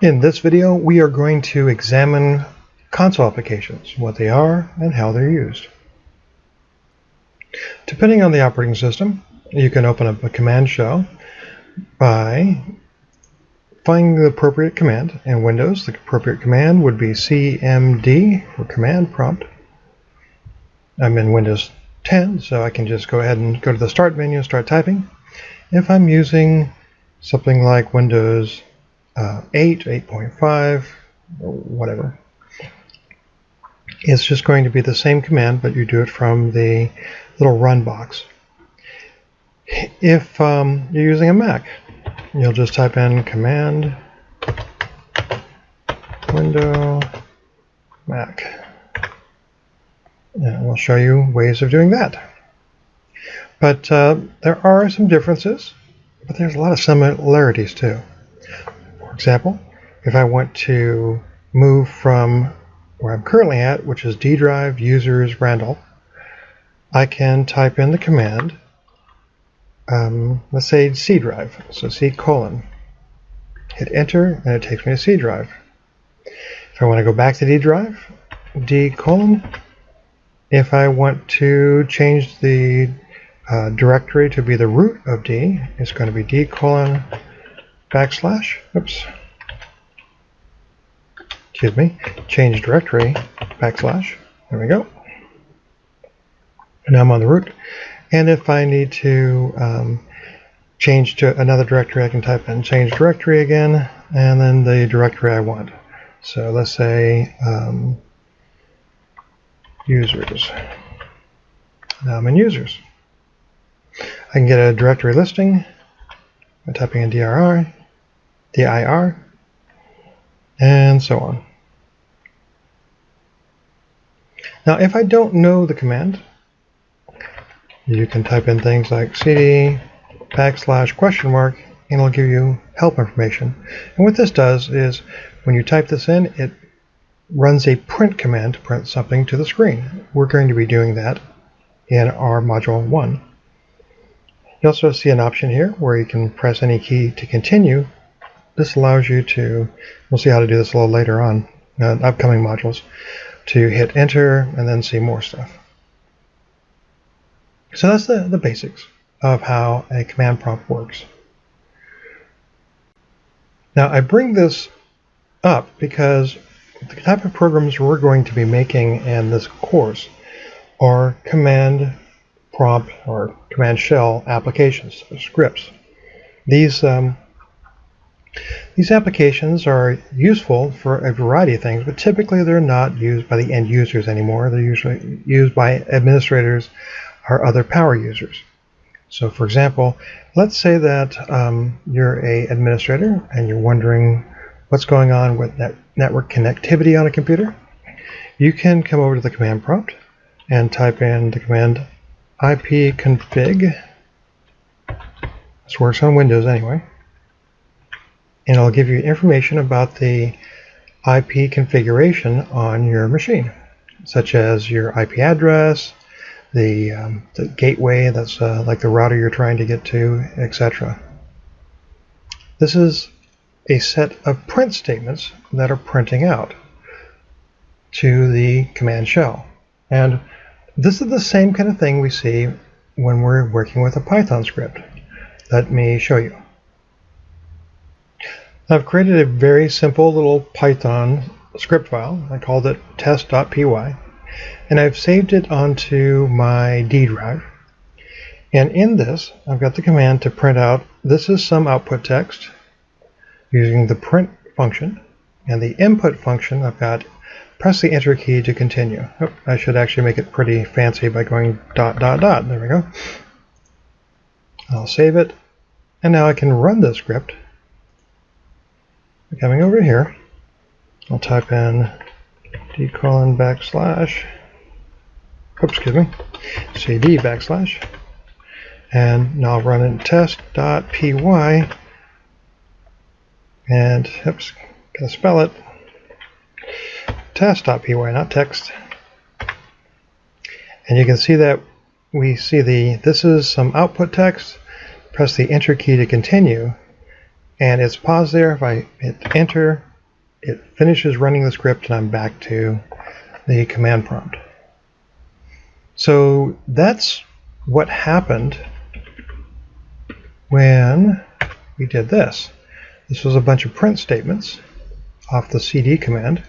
In this video, we are going to examine console applications, what they are and how they're used. Depending on the operating system, you can open up a command shell by finding the appropriate command. In Windows, the appropriate command would be CMD for command prompt. I'm in Windows 10, so I can just go ahead and go to the Start menu and start typing. If I'm using something like Windows 8, 8.5, or whatever, it's just going to be the same command, but you do it from the little run box. If you're using a Mac, you'll just type in command window Mac, and we'll show you ways of doing that. But there are some differences, but there's a lot of similarities too. For example, if I want to move from where I'm currently at, which is D drive users Randall, I can type in the command, let's say C drive, so C:, hit enter, and it takes me to C drive. If I want to go back to D drive, D:. If I want to change the directory to be the root of D, it's going to be D:// oops, excuse me, change directory, /, there we go. And now I'm on the root. And if I need to change to another directory, I can type in change directory again, and then the directory I want. So let's say users. Now I'm in users. I can get a directory listing by typing in dir, and so on. Now, if I don't know the command, you can type in things like cd \, and it'll give you help information. And what this does is, when you type this in, it runs a print command to print something to the screen. We're going to be doing that in our module 1. You also see an option here where you can press any key to continue. This allows you to, we'll see how to do this a little later on in upcoming modules, to hit enter and then see more stuff. So that's the basics of how a command prompt works. Now I bring this up because the type of programs we're going to be making in this course are command prompt or command shell applications, or scripts. These applications are useful for a variety of things, but typically they're not used by the end users anymore. They're usually used by administrators or other power users. So for example, let's say that you're an administrator and you're wondering what's going on with network connectivity on a computer. You can come over to the command prompt and type in the command ipconfig. This works on Windows anyway. And it'll give you information about the IP configuration on your machine, such as your IP address, the gateway that's like the router you're trying to get to, etc. This is a set of print statements that are printing out to the command shell. And this is the same kind of thing we see when we're working with a Python script. Let me show you. I've created a very simple little Python script file. I called it test.py, and I've saved it onto my D drive. And in this, I've got the command to print out, this is some output text using the print function, and the input function, I've got press the enter key to continue. Oh, I should actually make it pretty fancy by going ... There we go. I'll save it, and now I can run the script. Coming over here, I'll type in d:/, cd /, and now I'll run it test.py, and oops, gotta spell it, test.py, not text. And you can see that we see this is some output text. Press the enter key to continue, and it's paused there. If I hit enter, it finishes running the script and I'm back to the command prompt. So that's what happened when we did this. This was a bunch of print statements off the cd command.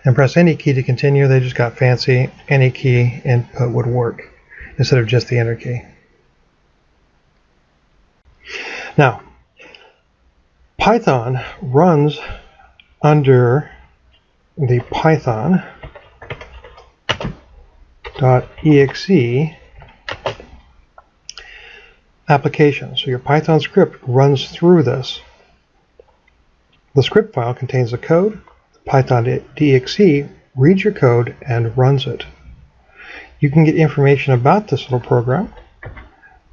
And press any key to continue. They just got fancy. Any key input would work instead of just the enter key. Now, Python runs under the python.exe application. So your Python script runs through this. The script file contains the code. Python.exe reads your code and runs it. You can get information about this little program,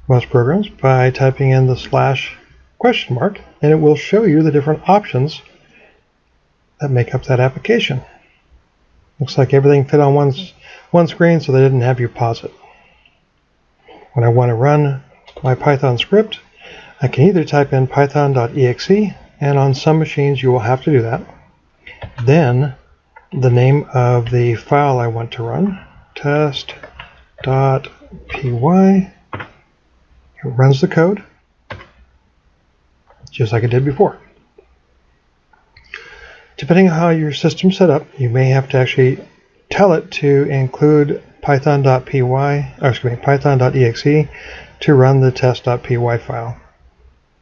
most programs, by typing in the /? And it will show you the different options that make up that application. Looks like everything fit on one screen, so they didn't have you pause it. When I want to run my Python script, I can either type in python.exe, and on some machines you will have to do that. Then the name of the file I want to run, test.py. It runs the code, just like it did before. Depending on how your system's set up, you may have to actually tell it to include python.exe to run the test.py file.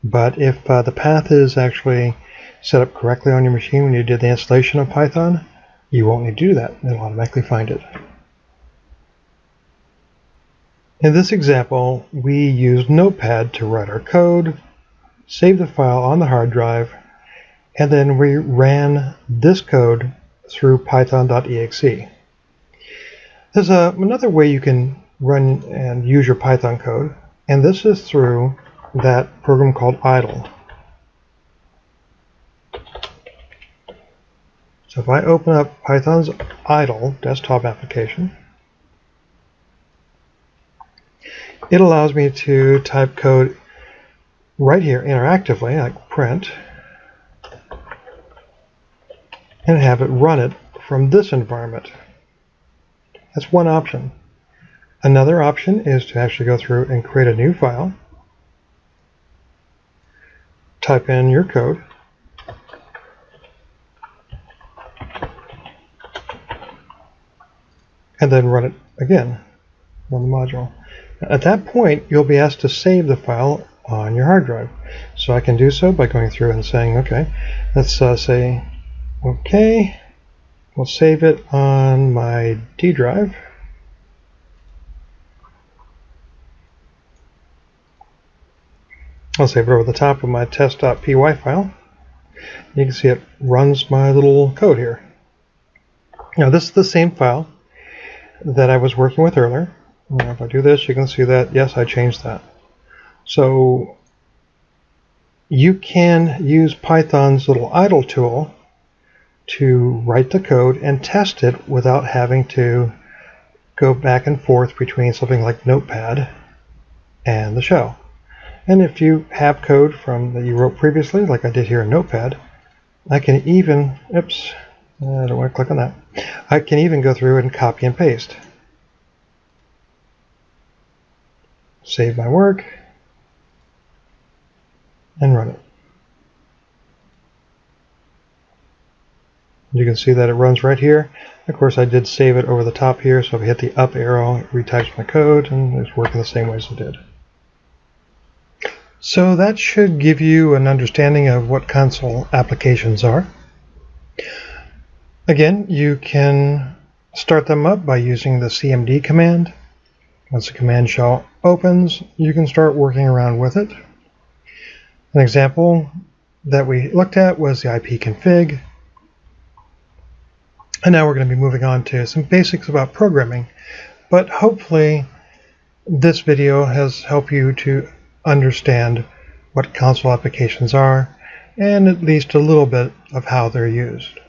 But if the path is actually set up correctly on your machine when you did the installation of Python, you won't need to do that. It'll automatically find it. In this example, we used Notepad to write our code, save the file on the hard drive, and then we ran this code through python.exe. There's another way you can run and use your Python code, and this is through that program called idle. So if I open up Python's idle desktop application, it allows me to type code right here interactively, like print, and have it run it from this environment. That's one option. Another option is to actually go through and create a new file, type in your code, and then run it again on the module. At that point, you'll be asked to save the file on your hard drive. So I can do so by going through and saying, okay, let's say, okay, we'll save it on my D drive. I'll save it over the top of my test.py file. You can see it runs my little code here. Now this is the same file that I was working with earlier. Now if I do this, you can see that, yes, I changed that. So you can use Python's little idle tool to write the code and test it without having to go back and forth between something like Notepad and the shell. And if you have code that you wrote previously, like I did here in Notepad, I can even, oops, I don't want to click on that. I can even go through and copy and paste. Save my work and run it. You can see that it runs right here. Of course, I did save it over the top here, so if I hit the up arrow, it retypes my code, and it's working the same way as it did. So that should give you an understanding of what console applications are. Again, you can start them up by using the cmd command. Once the command shell opens, you can start working around with it. An example that we looked at was the ipconfig. And now we're going to be moving on to some basics about programming. But hopefully this video has helped you to understand what console applications are and at least a little bit of how they're used.